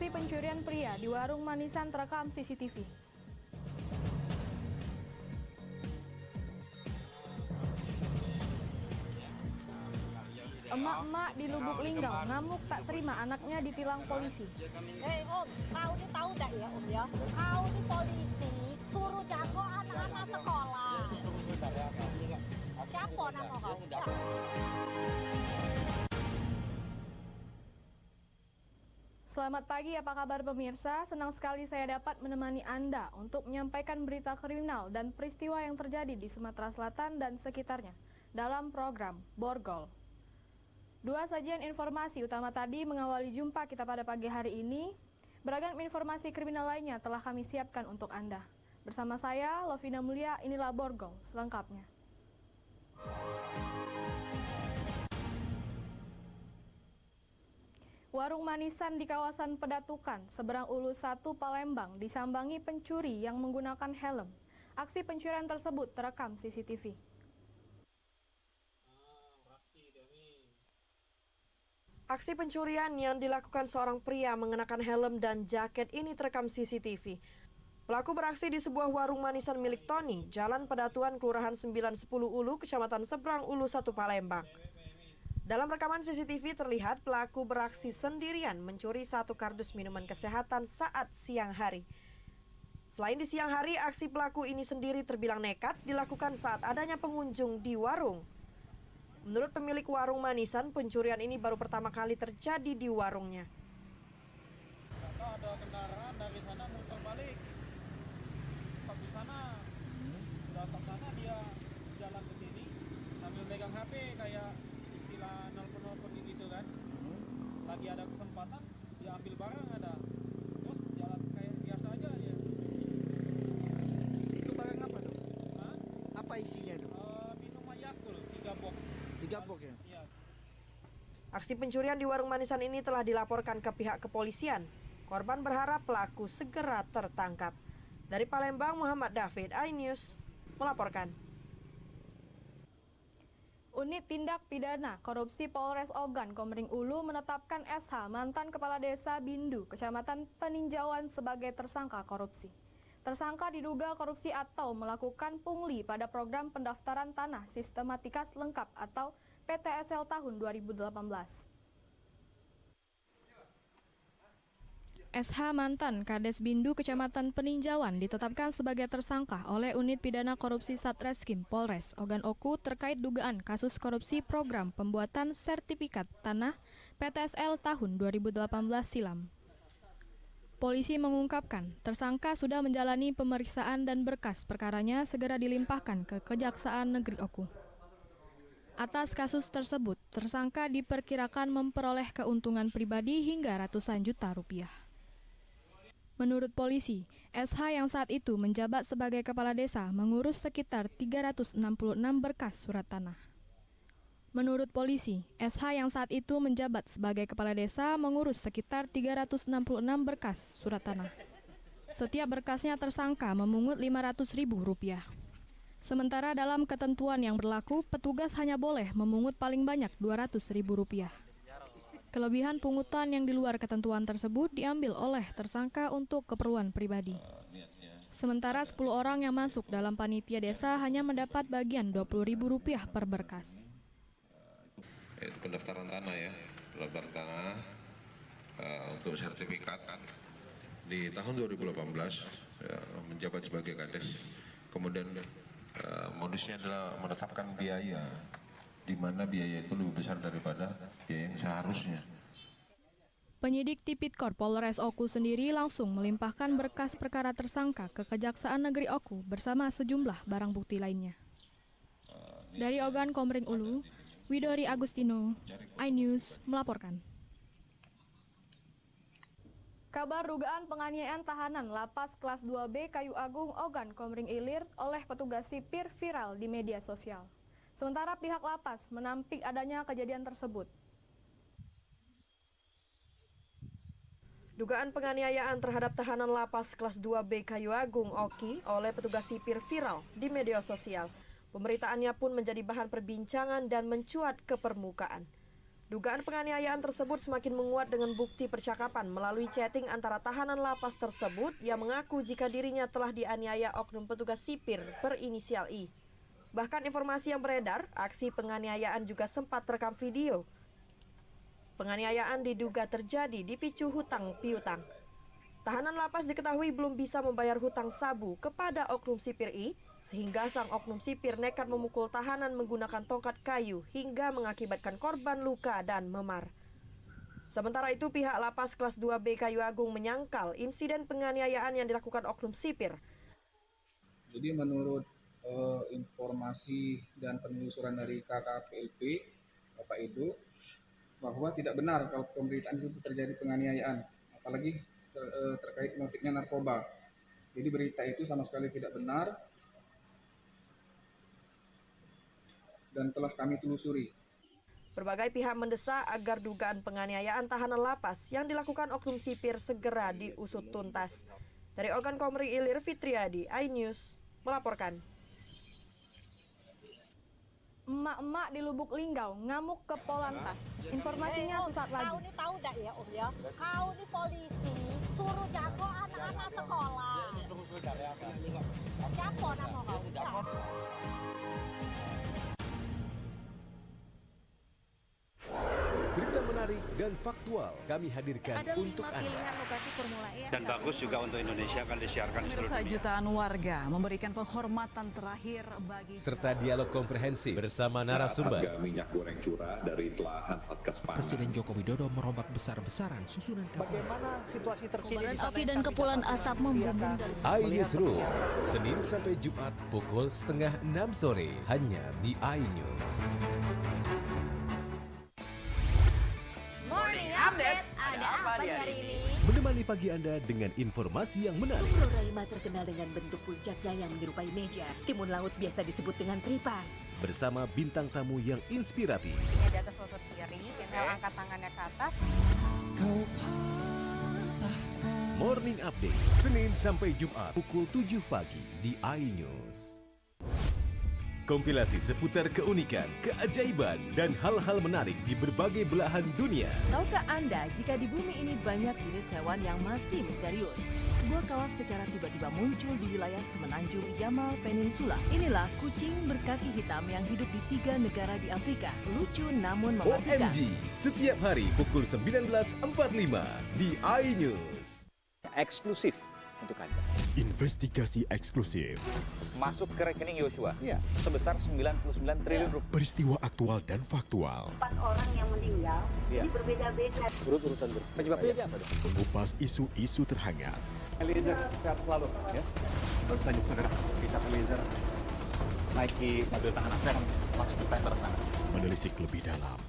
Aksi pencurian pria di warung manisan terekam CCTV. Emak-emak di Lubuk Linggau ngamuk tak terima anaknya ditilang polisi. Om, kau ini tahu tak ya Om ya? Kau ini polisi suruh jago anak-anak sekolah. Siapa nama kau? Selamat pagi, apa kabar pemirsa? Senang sekali saya dapat menemani Anda untuk menyampaikan berita kriminal dan peristiwa yang terjadi di Sumatera Selatan dan sekitarnya dalam program Borgol. Dua sajian informasi utama tadi mengawali jumpa kita pada pagi hari ini. Beragam informasi kriminal lainnya telah kami siapkan untuk Anda. Bersama saya, Lovina Mulia, inilah Borgol selengkapnya. Warung manisan di kawasan Pedatukan, seberang Ulu 1 Palembang, disambangi pencuri yang menggunakan helm. Aksi pencurian tersebut terekam CCTV. Aksi pencurian yang dilakukan seorang pria mengenakan helm dan jaket ini terekam CCTV. Pelaku beraksi di sebuah warung manisan milik Tony, Jalan Pedatuan, Kelurahan 910 Ulu, Kecamatan Seberang Ulu 1 Palembang. Dalam rekaman CCTV terlihat pelaku beraksi sendirian mencuri satu kardus minuman kesehatan saat siang hari. Selain di siang hari, aksi pelaku ini sendiri terbilang nekat dilakukan saat adanya pengunjung di warung. Menurut pemilik warung manisan, pencurian ini baru pertama kali terjadi di warungnya. Ada kendaraan dari sana muter balik. Stop di sana. Udah stop sana dia jalan ke sini sambil megang HP kayak istilah nelpon-nelpon gitu kan. Lagi ada kesempatan dia ambil barang ada. Terus jalan kayak biasa aja dia. Itu barang apa tuh? Hah? Apa isinya tuh? Minuman Yakult 3 box. 3 box ya? Iya. Aksi pencurian di warung manisan ini telah dilaporkan ke pihak kepolisian. Korban berharap pelaku segera tertangkap. Dari Palembang, Muhammad David, iNews melaporkan. Unit Tindak Pidana Korupsi Polres Ogan Komering Ulu menetapkan SH, mantan Kepala Desa Bindu, Kecamatan Peninjauan sebagai tersangka korupsi. Tersangka diduga korupsi atau melakukan pungli pada program pendaftaran tanah sistematika lengkap atau PTSL tahun 2018. SH mantan Kades Bindu Kecamatan Peninjauan ditetapkan sebagai tersangka oleh Unit Pidana Korupsi Satreskrim Polres Ogan Oku terkait dugaan kasus korupsi program pembuatan sertifikat tanah PTSL tahun 2018 silam. Polisi mengungkapkan, tersangka sudah menjalani pemeriksaan dan berkas perkaranya segera dilimpahkan ke Kejaksaan Negeri Oku. Atas kasus tersebut, tersangka diperkirakan memperoleh keuntungan pribadi hingga ratusan juta rupiah. Menurut polisi, SH yang saat itu menjabat sebagai kepala desa mengurus sekitar 366 berkas surat tanah. Menurut polisi, SH yang saat itu menjabat sebagai kepala desa mengurus sekitar 366 berkas surat tanah. Setiap berkasnya tersangka memungut Rp500.000. Sementara dalam ketentuan yang berlaku, petugas hanya boleh memungut paling banyak Rp200.000. Kelebihan pungutan yang di luar ketentuan tersebut diambil oleh tersangka untuk keperluan pribadi. Sementara 10 orang yang masuk dalam panitia desa hanya mendapat bagian Rp20.000 per berkas. Itu pendaftaran tanah ya, pendaftaran tanah untuk sertifikat di tahun 2018 ya, menjabat sebagai kades. Kemudian modusnya adalah menetapkan biaya, di mana biaya itu lebih besar daripada biaya yang seharusnya. Penyidik Tipikor Polres Oku sendiri langsung melimpahkan berkas perkara tersangka ke Kejaksaan Negeri Oku bersama sejumlah barang bukti lainnya. Dari Ogan Komering Ulu, Widori Agustino, iNews melaporkan. Kabar dugaan penganiayaan tahanan Lapas Kelas 2B Kayu Agung Ogan Komering Ilir oleh petugas sipir viral di media sosial. Sementara pihak lapas menampik adanya kejadian tersebut. Dugaan penganiayaan terhadap tahanan Lapas Kelas 2B Kayu Agung Oki oleh petugas sipir viral di media sosial. Pemberitaannya pun menjadi bahan perbincangan dan mencuat ke permukaan. Dugaan penganiayaan tersebut semakin menguat dengan bukti percakapan melalui chatting antara tahanan lapas tersebut yang mengaku jika dirinya telah dianiaya oknum petugas sipir berinisial I. Bahkan informasi yang beredar, aksi penganiayaan juga sempat terekam video. Penganiayaan diduga terjadi dipicu hutang piutang. Tahanan lapas diketahui belum bisa membayar hutang sabu kepada oknum sipir I, sehingga sang oknum sipir nekat memukul tahanan menggunakan tongkat kayu hingga mengakibatkan korban luka dan memar. Sementara itu pihak lapas kelas 2B Kayu Agung menyangkal insiden penganiayaan yang dilakukan oknum sipir. Jadi menurut informasi dan penelusuran dari KKPLP Bapak Edo, bahwa tidak benar kalau pemberitaan itu terjadi penganiayaan, apalagi terkait motifnya narkoba. Jadi berita itu sama sekali tidak benar dan telah kami telusuri. Berbagai pihak mendesak agar dugaan penganiayaan tahanan lapas yang dilakukan oknum sipir segera diusut tuntas. Dari Ogan Komri Ilir Fitriadi, iNews melaporkan. Emak-emak di Lubuk Linggau ngamuk ke Polantas. Informasinya sesaat lagi. Kau ini tahu enggak ya Om ya? Kau ini polisi suruh jago anak-anak sekolah. Siapa nama kau? Berita menarik dan faktual kami hadirkan Ada untuk 5 Anda. pilihan lokasi Formula E. Dan bagus juga untuk Indonesia akan disiarkan di seluruh Pemirsa, dunia. jutaan warga memberikan penghormatan terakhir bagi Serta dialog komprehensif bersama narasumber. Harga minyak goreng curah dari telahan Satgas Pangan. Presiden Joko Widodo merombak besar-besaran susunan kapal. Bagaimana situasi terkini? kobaran api dan kepulan asap membumbung dari iNewsroom, Senin sampai Jumat pukul 5:30 sore hanya di iNews. Morning update. Ada apa hari ini? Menemani pagi Anda dengan informasi yang menarik. Pulau Raima terkenal dengan bentuk puncaknya yang menyerupai meja. Timun laut biasa disebut dengan tripang. Bersama bintang tamu yang inspiratif. Ini di atas lutut kiri, tinggal angkat tangannya ke atas. Morning Update, Senin sampai Jumat pukul 7 pagi di iNews. Kompilasi seputar keunikan, keajaiban, dan hal-hal menarik di berbagai belahan dunia. Tahukah Anda jika di bumi ini banyak jenis hewan yang masih misterius? Sebuah kawas secara tiba-tiba muncul di wilayah semenanjung Yamal Peninsula. Inilah kucing berkaki hitam yang hidup di 3 negara di Afrika. Lucu namun mematikan. OMG, setiap hari pukul 19.45 di iNews. Eksklusif untuk Anda. Investigasi eksklusif. Masuk ke rekening Yosua sebesar 99 triliun rupiah. Peristiwa aktual dan faktual. 4 orang yang meninggal, ini berbeda-beda. Urut-urutan penyebabnya apa? Mengupas isu-isu terhangat. Eliezer, sehat selalu. Ya. Baru saja saudara, kita Eliezer naiki mobil tahanan saya masuk ke tender sana. Menelisik lebih dalam.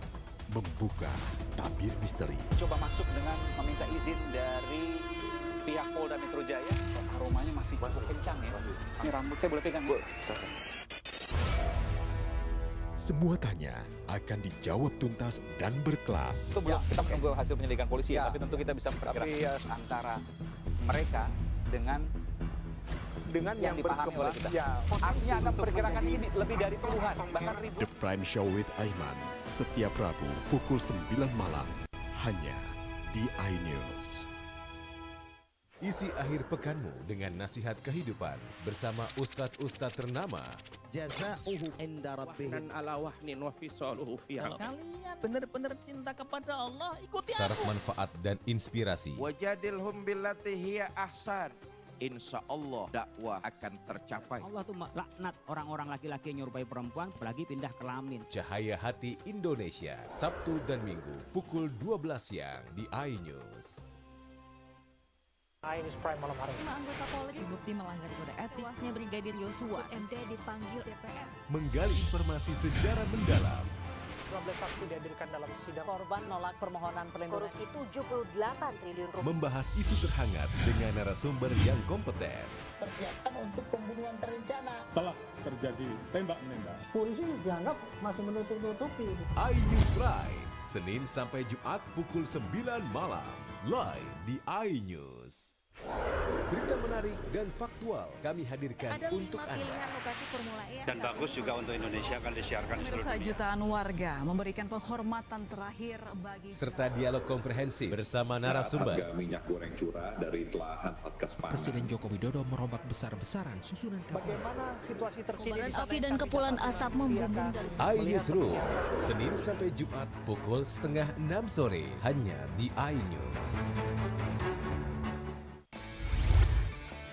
Membuka tabir misteri. Coba masuk dengan meminta izin dari pihak Polda Metro Jaya. Aromanya masih cukup kencang ya. Ini rambut saya boleh pegang, Bu? Semua tanya akan dijawab tuntas dan berkelas. Itu belum, kita menunggu hasil penyelidikan polisi, tapi tentu kita bisa memperkirakan antara mereka dengan yang dipahami oleh kita. Artinya akan memperkirakan ini lebih dari puluhan, bahkan ribu. The Prime Show with Aiman, setiap Rabu pukul 9 malam, hanya di iNews. Isi akhir pekanmu dengan nasihat kehidupan bersama ustadz-ustadz ternama. Jazauhu inda rabbih ala wahnin wa fisaluhu fi Kalian benar-benar cinta kepada Allah, ikuti Syarat aku. manfaat dan inspirasi. Wajadilhum billati hiya ahsan. Insya Allah dakwah akan tercapai. Allah tuh laknat orang-orang laki-laki yang nyerupai perempuan, apalagi pindah kelamin. Cahaya Hati Indonesia, Sabtu dan Minggu pukul 12 siang di iNews. iNews Prime malam hari. 5 anggota Polri terbukti melanggar kode etik. Tewasnya Brigadir Yosua. MD dipanggil DPR. Menggali informasi sejarah mendalam. 12 saksi dihadirkan dalam sidang. Korban nolak permohonan perlindungan. Korupsi 78 triliun rupiah. Membahas isu terhangat dengan narasumber yang kompeten. Persiapkan untuk pembunuhan terencana. Telah terjadi tembak-menembak. Polisi dianggap masih menutup-nutupi. iNews Prime, Senin sampai Jumat pukul 9 malam. Live di iNews. Berita menarik dan faktual kami hadirkan Ada untuk 5 Anda. pilihan lokasi Formula E. Dan bagus juga untuk Indonesia akan disiarkan di seluruh Pemirsa, dunia. jutaan warga memberikan penghormatan terakhir bagi Serta dialog komprehensif bersama narasumber. Harga minyak goreng curah dari telahan Satgas Pangan. Presiden Joko Widodo merombak besar-besaran susunan kabinet. Bagaimana situasi terkini? Kobaran api dan kepulan asap membumbung dari iNewsroom, Senin sampai Jumat pukul 5:30 sore hanya di iNews.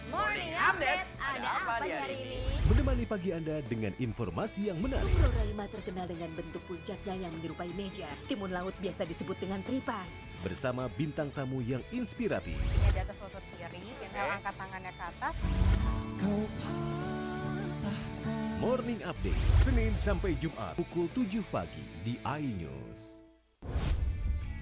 Morning Update, ada apa di hari ini? Menemani pagi Anda dengan informasi yang menarik. Pulau terkenal dengan bentuk puncaknya yang menyerupai meja. Timun laut biasa disebut dengan tripan. Bersama bintang tamu yang inspiratif. Ini di atas lutut kiri, inhale angkat tangannya ke atas. Morning Update, Senin sampai Jumat pukul 7 pagi di iNews.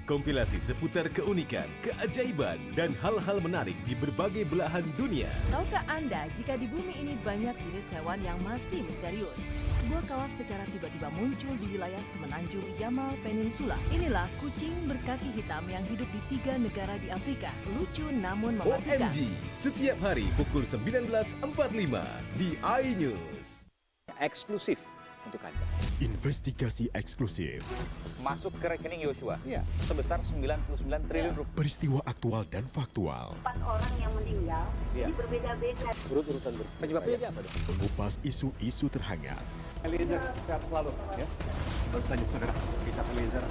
Kompilasi seputar keunikan, keajaiban, dan hal-hal menarik di berbagai belahan dunia. Tahukah Anda jika di bumi ini banyak jenis hewan yang masih misterius? Sebuah kawas secara tiba-tiba muncul di wilayah semenanjung Yamal Peninsula. Inilah kucing berkaki hitam yang hidup di 3 negara di Afrika. Lucu namun mematikan. OMG, setiap hari pukul 19.45 di iNews. Eksklusif untuk Anda. Investigasi eksklusif. Masuk ke rekening Yosua sebesar 99 triliun rupiah. Peristiwa aktual dan faktual. 4 orang yang meninggal, ini berbeda-beda. Urut-urutan penyebabnya apa dong? Mengupas isu-isu terhangat. Eliezer sehat selalu ya. Baru saja saudara kita Eliezer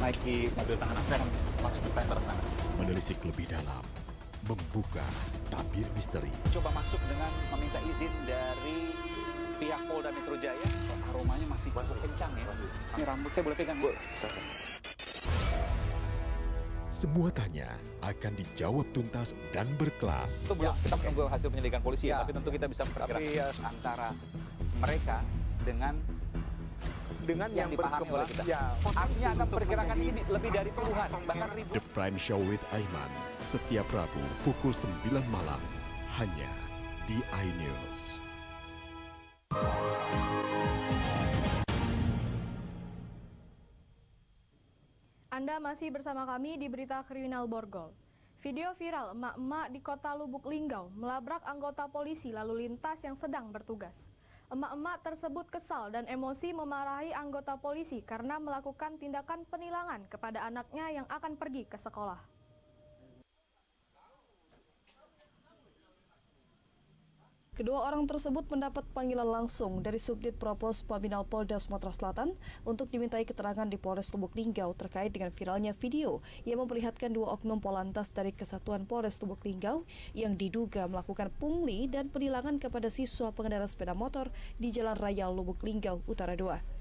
naiki mobil tahanan saya akan masuk ke tender sana. Menelisik lebih dalam. Membuka tabir misteri. Coba masuk dengan meminta izin dari pihak Polda Metro Jaya. Aromanya masih kencang ya. Ini rambutnya boleh pegang Bu. Semua tanya akan dijawab tuntas dan berkelas. Itu belum kita menunggu hasil penyelidikan polisi ya, tapi tentu kita bisa memperkirakan antara mereka dengan yang dipahami oleh kita. Artinya akan perkirakan ini lebih dari puluhan, bahkan ribuan. The Prime Show with Aiman, setiap Rabu pukul 9 malam, hanya di iNews. Anda masih bersama kami di Berita Kriminal Borgol. Video viral emak-emak di kota Lubuk Linggau melabrak anggota polisi lalu lintas yang sedang bertugas. Emak-emak tersebut kesal dan emosi memarahi anggota polisi karena melakukan tindakan penilangan kepada anaknya yang akan pergi ke sekolah. Kedua orang tersebut mendapat panggilan langsung dari Subdit Propos Paminal Polda Sumatera Selatan untuk dimintai keterangan di Polres Lubuk Linggau terkait dengan viralnya video yang memperlihatkan 2 oknum Polantas dari Kesatuan Polres Lubuk Linggau yang diduga melakukan pungli dan penilangan kepada siswa pengendara sepeda motor di Jalan Raya Lubuk Linggau Utara 2.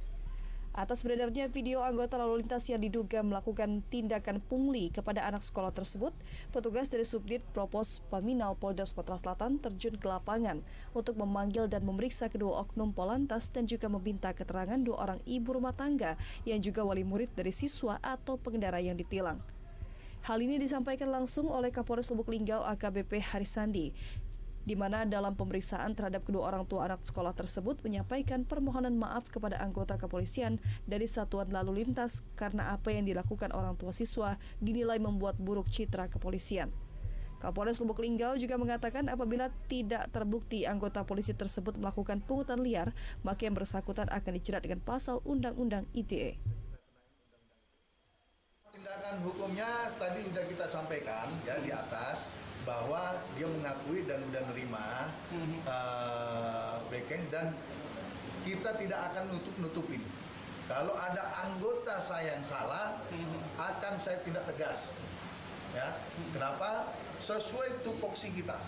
Atas beredarnya video anggota lalu lintas yang diduga melakukan tindakan pungli kepada anak sekolah tersebut, petugas dari Subdit Propos Paminal Polda Sumatera Selatan terjun ke lapangan untuk memanggil dan memeriksa kedua oknum Polantas dan juga meminta keterangan 2 orang ibu rumah tangga yang juga wali murid dari siswa atau pengendara yang ditilang. Hal ini disampaikan langsung oleh Kapolres Lubuk Linggau AKBP Harisandi, di mana dalam pemeriksaan terhadap kedua orang tua anak sekolah tersebut menyampaikan permohonan maaf kepada anggota kepolisian dari Satuan Lalu Lintas karena apa yang dilakukan orang tua siswa dinilai membuat buruk citra kepolisian. Kapolres Lubuk Linggau juga mengatakan apabila tidak terbukti anggota polisi tersebut melakukan pungutan liar, maka yang bersangkutan akan dijerat dengan pasal Undang-Undang ITE. Tindakan hukumnya tadi sudah kita sampaikan ya di atas, bahwa dia mengakui dan sudah nerima backing, dan kita tidak akan nutup-nutupin. Kalau ada anggota saya yang salah, akan saya tindak tegas. Ya, kenapa? Sesuai tupoksi kita.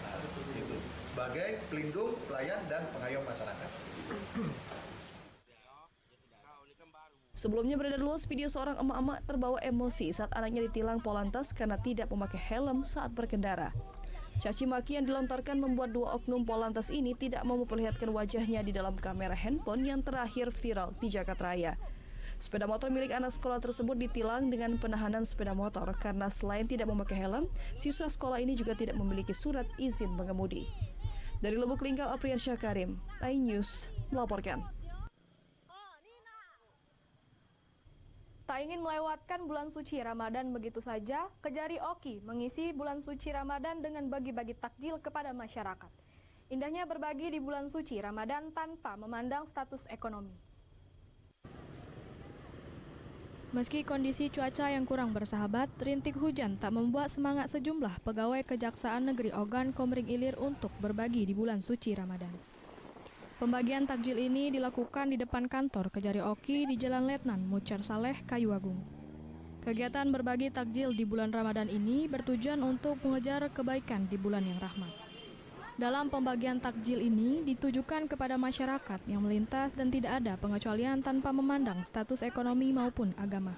Nah, itu sebagai pelindung, pelayan, dan pengayom masyarakat. Sebelumnya beredar luas video seorang emak-emak terbawa emosi saat anaknya ditilang Polantas karena tidak memakai helm saat berkendara. Caci maki yang dilontarkan membuat 2 oknum Polantas ini tidak mau memperlihatkan wajahnya di dalam kamera handphone yang terakhir viral di Jakarta Raya. Sepeda motor milik anak sekolah tersebut ditilang dengan penahanan sepeda motor karena selain tidak memakai helm, siswa sekolah ini juga tidak memiliki surat izin mengemudi. Dari Lubuk Linggau, Apriansyah Karim, iNews melaporkan. Tak ingin melewatkan bulan suci Ramadan begitu saja, Kejari Oki mengisi bulan suci Ramadan dengan bagi-bagi takjil kepada masyarakat. Indahnya berbagi di bulan suci Ramadan tanpa memandang status ekonomi. Meski kondisi cuaca yang kurang bersahabat, rintik hujan tak membuat semangat sejumlah pegawai Kejaksaan Negeri Ogan Komering Ilir untuk berbagi di bulan suci Ramadan. Pembagian takjil ini dilakukan di depan kantor Kejari Oki di Jalan Letnan Mucar Saleh, Kayu Agung. Kegiatan berbagi takjil di bulan Ramadan ini bertujuan untuk mengejar kebaikan di bulan yang rahmat. Dalam pembagian takjil ini ditujukan kepada masyarakat yang melintas dan tidak ada pengecualian tanpa memandang status ekonomi maupun agama.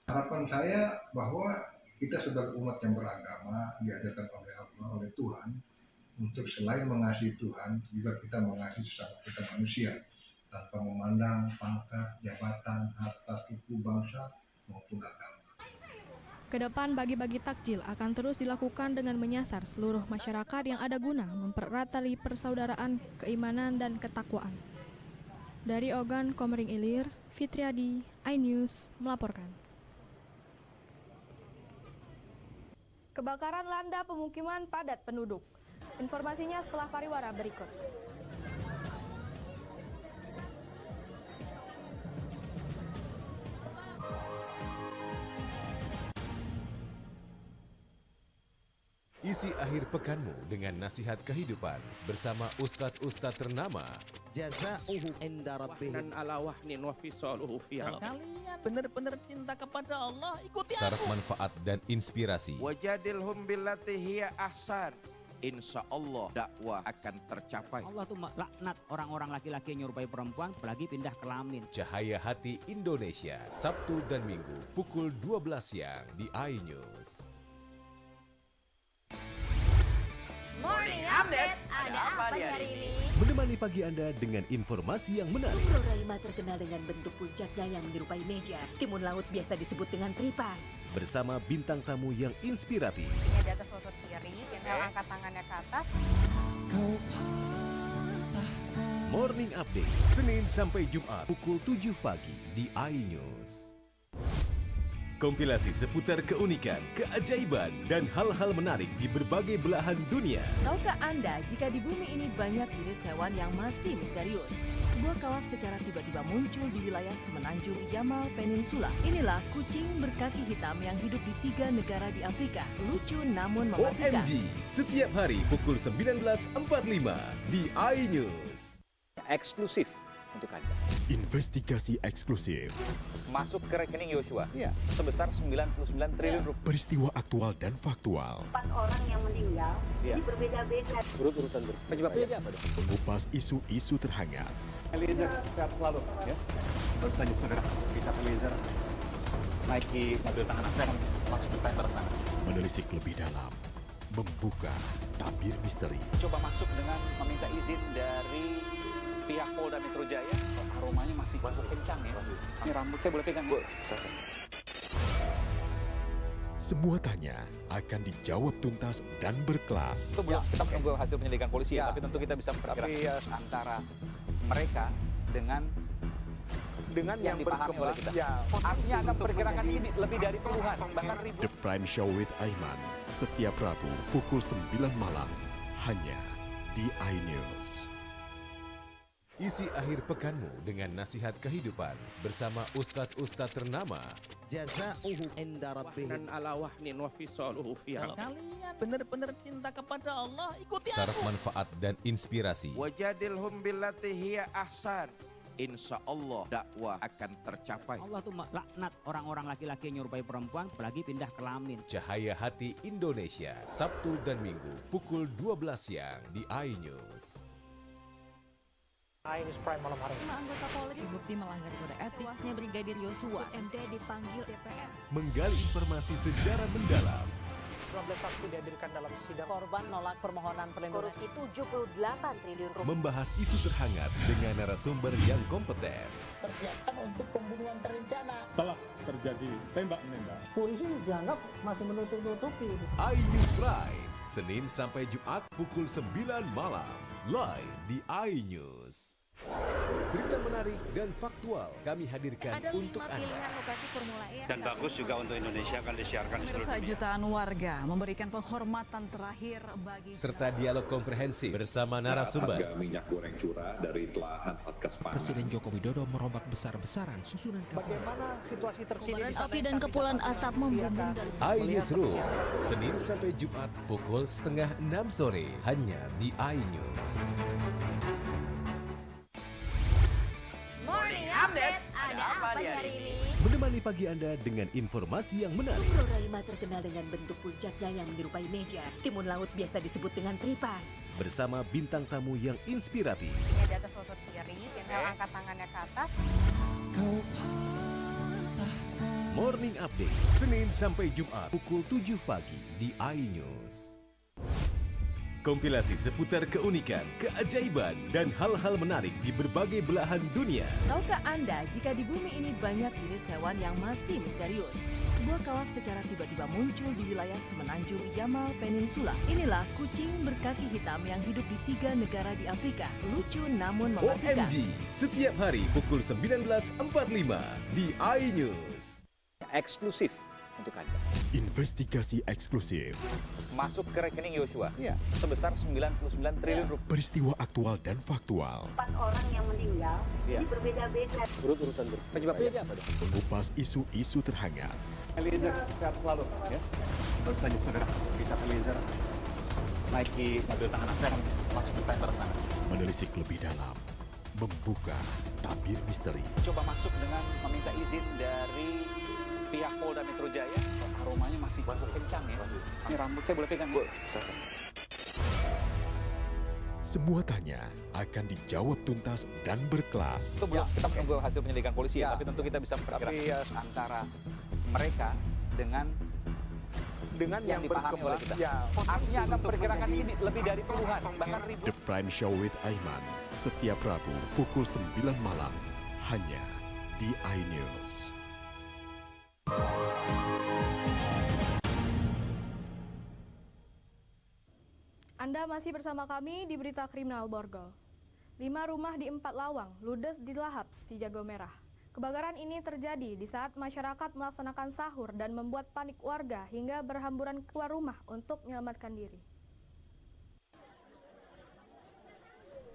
Harapan saya bahwa kita sebagai umat yang beragama diajarkan oleh Allah, oleh Tuhan, untuk selain mengasihi Tuhan, juga kita mengasihi sesama kita manusia, tanpa memandang pangkat, jabatan, harta, suku, bangsa, maupun agama. Kedepan bagi-bagi takjil akan terus dilakukan dengan menyasar seluruh masyarakat yang ada guna mempererat tali persaudaraan, keimanan, dan ketakwaan. Dari Ogan Komering Ilir, Fitriadi, iNews melaporkan. Kebakaran landa pemukiman padat penduduk. Informasinya setelah pariwara berikut. Isi akhir pekanmu dengan nasihat kehidupan bersama ustadz-ustadz ternama. Jazauhu inda rabbihim ala wahnin wa fisaluhu fi Kalian benar-benar cinta kepada Allah, ikuti Syarat aku. manfaat dan inspirasi. Wajadilhum billati hiya ahsan. Insya Allah dakwah akan tercapai. Allah tuh laknat orang-orang laki-laki yang nyerupai perempuan apalagi pindah kelamin. Cahaya Hati Indonesia, Sabtu dan Minggu pukul 12 siang di iNews. Morning Update, ada apa di hari ini? Menemani pagi Anda dengan informasi yang menarik. Pulau Raima terkenal dengan bentuk puncaknya yang menyerupai meja. Timun laut biasa disebut dengan tripan. Bersama bintang tamu yang inspiratif. Ini di atas lutut kiri, Kendal angkat tangannya ke atas. Morning Update, Senin sampai Jumat pukul 7 pagi di iNews. Kompilasi seputar keunikan, keajaiban, dan hal-hal menarik di berbagai belahan dunia. Tahukah Anda jika di bumi ini banyak jenis hewan yang masih misterius? Sebuah kawas secara tiba-tiba muncul di wilayah semenanjung Yamal Peninsula. Inilah kucing berkaki hitam yang hidup di 3 negara di Afrika. Lucu namun mematikan. OMG, setiap hari pukul 19.45 di iNews. Eksklusif untuk Anda. Investigasi eksklusif. Masuk ke rekening Yosua sebesar 99 triliun rupiah. Peristiwa aktual dan faktual. 4 orang yang meninggal, ini berbeda-beda. Urut-urutan penyebabnya apa dong? Mengupas isu-isu terhangat. Eliezer sehat selalu ya. Baru saja saudara Richard Eliezer naiki mobil tahanan saya masuk ke tender sana. Menelisik lebih dalam. Membuka tabir misteri. Coba masuk dengan meminta izin dari pihak Polda Metro Jaya. Aromanya masih kencang ya. Ini rambut saya boleh pegang, Bu? Semua tanya akan dijawab tuntas dan berkelas. Sebelum kita menunggu hasil penyelidikan polisi ya, tapi tentu kita bisa memperkirakan antara mereka dengan yang dipahami oleh kita. Artinya Anda memperkirakan ini lebih dari puluhan, bahkan ribuan. The Prime Show with Aiman, setiap Rabu pukul 9 malam, hanya di iNews. Isi akhir pekanmu dengan nasihat kehidupan bersama ustadz-ustadz ternama. Jazauhu inda rabbihim ala wahnin wa fisaluhu fi Kalian benar-benar cinta kepada Allah, ikuti Syarat aku. manfaat dan inspirasi. Wajadilhum billati hiya ahsan. Insya Allah dakwah akan tercapai. Allah tuh laknat orang-orang laki-laki yang nyerupai perempuan apalagi pindah kelamin. Cahaya Hati Indonesia, Sabtu dan Minggu pukul 12 siang di iNews. iNews Prime malam hari. 5 anggota Polri terbukti melanggar kode etik. Tewasnya Brigadir Yosua. MD dipanggil DPR. Menggali informasi secara mendalam. 12 saksi dihadirkan dalam sidang. Korban nolak permohonan perlindungan. Korupsi 78 triliun rupiah. Membahas isu terhangat dengan narasumber yang kompeten. Persiapkan untuk pembunuhan terencana. Telah terjadi tembak-menembak. Polisi dianggap masih menutup-nutupi. iNews Prime, Senin sampai Jumat pukul 9 malam. Live di iNews. Berita menarik dan faktual kami hadirkan Ada untuk 5 Anda. pilihan lokasi Formula E. Dan bagus juga untuk Indonesia akan disiarkan di seluruh Pemirsa, dunia. jutaan warga memberikan penghormatan terakhir bagi Serta dialog komprehensif bersama narasumber. Harga minyak goreng curah dari telahan Satgas Pangan. Presiden Joko Widodo merombak besar-besaran susunan Bagaimana situasi terkini Kobaran api dan kepulan asap membumbung dari iNewsroom, Senin sampai Jumat pukul 5:30 sore hanya di iNews. Morning Update, ada apa di hari ini? Menemani pagi Anda dengan informasi yang menarik. Roraima terkenal dengan bentuk puncaknya yang menyerupai meja. Timun laut biasa disebut dengan tripan. Bersama bintang tamu yang inspiratif. Ini di atas lutut kiri, inhale angkat tangannya ke atas. Morning Update, Senin sampai Jumat pukul 7 pagi di iNews. Kompilasi seputar keunikan, keajaiban, dan hal-hal menarik di berbagai belahan dunia. Tahukah Anda jika di bumi ini banyak jenis hewan yang masih misterius? Sebuah kawas secara tiba-tiba muncul di wilayah semenanjung Yamal Peninsula. Inilah kucing berkaki hitam yang hidup di 3 negara di Afrika. Lucu namun mematikan. OMG, setiap hari pukul 19.45 di iNews. Eksklusif untuk Anda. Investigasi eksklusif. Masuk ke rekening Yosua sebesar 99 triliun rupiah. Peristiwa aktual dan faktual. 4 orang yang meninggal, ini berbeda-beda. Urut-urutan penyebabnya apa? Mengupas isu-isu terhangat. Eliezer sehat selalu ya. Baru saja saudara, kita Eliezer naiki mobil tahanan saya langsung ke tender sana. Menelisik lebih dalam. Membuka tabir misteri. Coba masuk dengan meminta izin dari pihak Polda Metro Jaya. Aromanya masih kencang ya. Ini rambut saya boleh pegang, Bu? Semua tanya akan dijawab tuntas dan berkelas. Itu kita menunggu hasil penyelidikan polisi ya, tapi tentu kita bisa memperkirakan antara mereka dengan yang dipahami oleh kita. Artinya akan memperkirakan ini lebih dari puluhan, bahkan ribuan. The Prime Show with Aiman, setiap Rabu pukul 9 malam, hanya di iNews. Anda masih bersama kami di Berita Kriminal Borgol. 5 rumah di 4 Lawang ludes di lahap si Jago Merah. Kebakaran ini terjadi di saat masyarakat melaksanakan sahur dan membuat panik warga hingga berhamburan keluar rumah untuk menyelamatkan diri.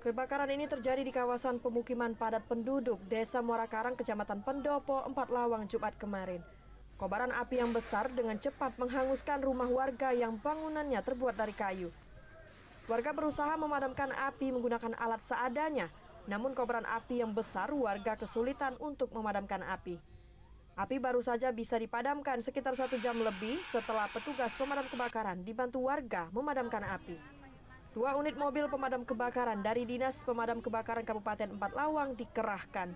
Kebakaran ini terjadi di kawasan pemukiman padat penduduk Desa Muara Karang, Kecamatan Pendopo, 4 Lawang, Jumat kemarin. Kobaran api yang besar dengan cepat menghanguskan rumah warga yang bangunannya terbuat dari kayu. Warga berusaha memadamkan api menggunakan alat seadanya, namun kobaran api yang besar warga kesulitan untuk memadamkan api. Api baru saja bisa dipadamkan sekitar 1 jam lebih setelah petugas pemadam kebakaran dibantu warga memadamkan api. 2 unit mobil pemadam kebakaran dari Dinas Pemadam Kebakaran Kabupaten 4 Lawang dikerahkan.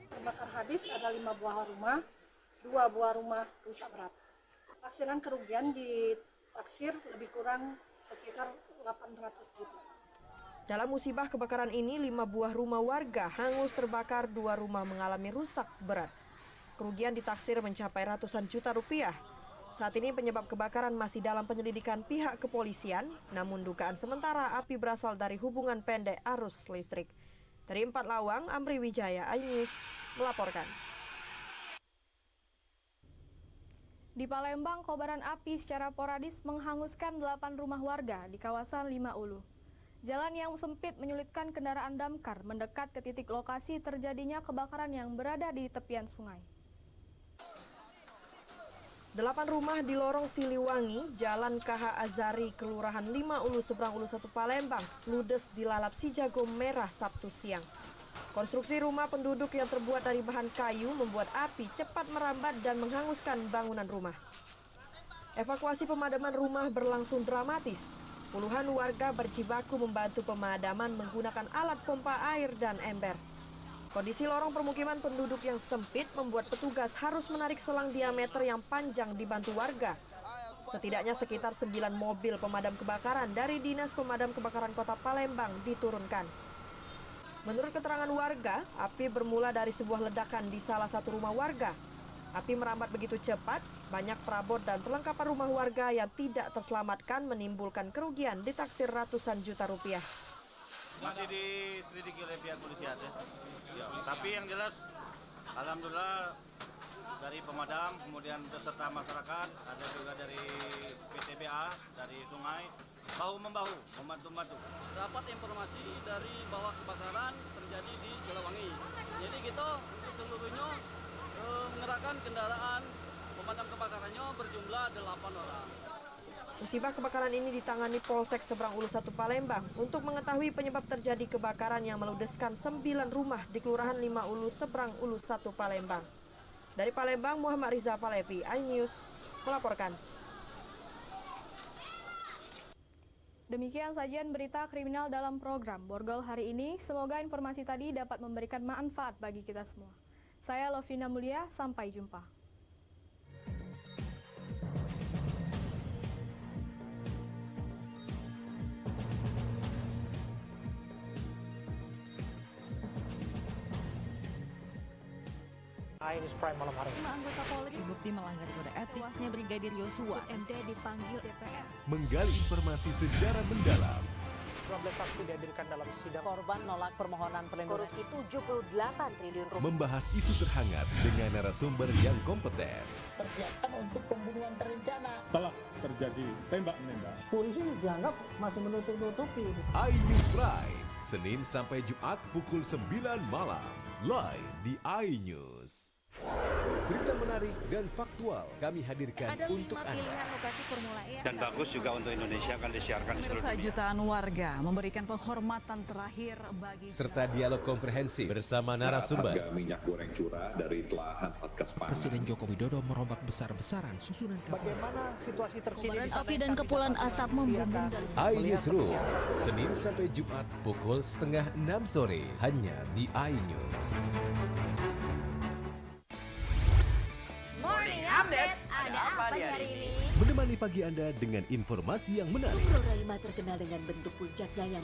Terbakar habis ada 5 buah rumah, 2 buah rumah rusak berat. Taksiran kerugian ditaksir lebih kurang sekitar 800 juta. Dalam musibah kebakaran ini, 5 buah rumah warga hangus terbakar, 2 rumah mengalami rusak berat. Kerugian ditaksir mencapai ratusan juta rupiah. Saat ini penyebab kebakaran masih dalam penyelidikan pihak kepolisian, namun dugaan sementara api berasal dari hubungan pendek arus listrik. Dari 4 Lawang, Amri Wijaya, iNews melaporkan. Di Palembang, kobaran api secara sporadis menghanguskan 8 rumah warga di kawasan 5 Ulu. Jalan yang sempit menyulitkan kendaraan damkar mendekat ke titik lokasi terjadinya kebakaran yang berada di tepian sungai. 8 rumah di lorong Siliwangi, Jalan KH Azari, Kelurahan 5 Ulu, Seberang Ulu 1 Palembang, ludes dilalap si Jago Merah Sabtu siang. Konstruksi rumah penduduk yang terbuat dari bahan kayu membuat api cepat merambat dan menghanguskan bangunan rumah. Evakuasi pemadaman rumah berlangsung dramatis. Puluhan warga berjibaku membantu pemadaman menggunakan alat pompa air dan ember. Kondisi lorong permukiman penduduk yang sempit membuat petugas harus menarik selang diameter yang panjang dibantu warga. Setidaknya sekitar 9 mobil pemadam kebakaran dari Dinas Pemadam Kebakaran Kota Palembang diturunkan. Menurut keterangan warga, api bermula dari sebuah ledakan di salah satu rumah warga. Api merambat begitu cepat, banyak perabot dan perlengkapan rumah warga yang tidak terselamatkan menimbulkan kerugian ditaksir ratusan juta rupiah. Masih diselidiki oleh pihak polisian ya. Tapi yang jelas, alhamdulillah dari pemadam, kemudian beserta masyarakat, ada juga dari PTBA, dari sungai, bahu-membahu, membantu-membantu. Dapat informasi dari bahwa kebakaran terjadi di Silawangi. Jadi kita untuk seluruhnya mengerahkan kendaraan pemadam kebakarannya berjumlah 8 orang. Musibah kebakaran ini ditangani Polsek Seberang Ulus 1 Palembang untuk mengetahui penyebab terjadi kebakaran yang meludeskan 9 rumah di Kelurahan 5 Ulus Seberang Ulus 1 Palembang. Dari Palembang, Muhammad Riza Falevi, iNews melaporkan. Demikian sajian berita kriminal dalam program Borgol hari ini. Semoga informasi tadi dapat memberikan manfaat bagi kita semua. Saya Lovina Mulia, sampai jumpa. News Prime malam hari. 5 anggota Polri terbukti melanggar kode etik. Tewasnya Brigadir Yosua, MD dipanggil DPR. Menggali informasi secara mendalam. 12 saksi dihadirkan dalam sidang. Korban nolak permohonan perlindungan. Korupsi 78 triliun rupiah. Membahas isu terhangat dengan narasumber yang kompeten. Persiapkan untuk pembunuhan terencana. Telah terjadi tembak-menembak. Polisi dianggap masih menutup-nutupi. iNews Prime, Senin sampai Jumat pukul 9 malam. Live di iNews. Berita menarik dan faktual kami hadirkan untuk Anda. Pilihan lokasi Formula E Dan bagus juga untuk Indonesia akan disiarkan di seluruh Pemirsa, dunia. jutaan warga memberikan penghormatan terakhir bagi Serta dialog komprehensif bersama narasumber. Harga minyak goreng curah dari telahan Satgas Pangan. Presiden Joko Widodo merombak besar-besaran susunan Bagaimana situasi terkini Kobaran di api dan kepulan asap membumbung dari iNewsroom, Senin sampai Jumat pukul 5:30 sore hanya di iNews. Morning Update, ada apa di hari ini? Menemani pagi Anda dengan informasi yang menarik. Bung Roraima terkenal dengan bentuk puncaknya yang